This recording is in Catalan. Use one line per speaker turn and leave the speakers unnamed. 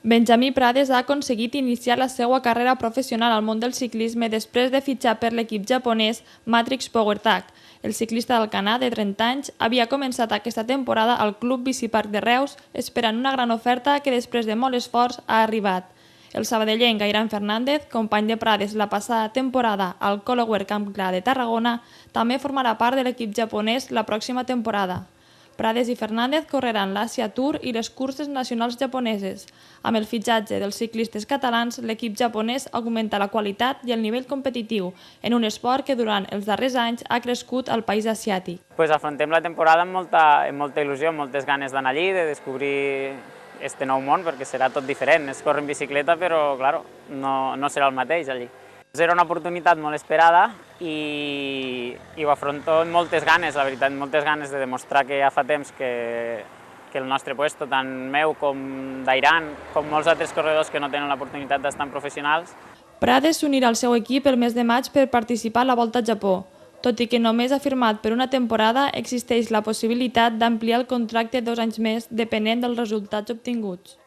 Benjamí Prades ha aconseguit iniciar la seva carrera professional al món del ciclisme després de fitxar per l'equip japonès Matrix Powertech. El ciclista d'Alcanar, de 30 anys, havia començat aquesta temporada al Club Biciparc de Reus esperant una gran oferta que després de molt esforç ha arribat. El sabadellenc Gairan Fernández, company de Prades la passada temporada al Colower Camp Clar de Tarragona, també formarà part de l'equip japonès la pròxima temporada. Prades i Fernández correran l'Asia Tour i les curses nacionals japoneses. Amb el fitxatge dels ciclistes catalans, l'equip japonès augmenta la qualitat i el nivell competitiu en un esport que durant els darrers anys ha crescut al país asiàtic.
Afrontem la temporada amb molta il·lusió, amb moltes ganes d'anar allí, de descobrir este nou món, perquè serà tot diferent. És córrer en bicicleta, però clar, no serà el mateix allí. Era una oportunitat molt esperada i ho afronto amb moltes ganes, la veritat, moltes ganes de demostrar que ja fa temps que el nostre puesto, tant meu com d'Airan, com molts altres corredors que no tenen l'oportunitat d'estar en professionals.
Prades s'unirà al seu equip el mes de maig per participar a la Volta a Japó. Tot i que només ha firmat per una temporada, existeix la possibilitat d'ampliar el contracte 2 anys més depenent dels resultats obtinguts.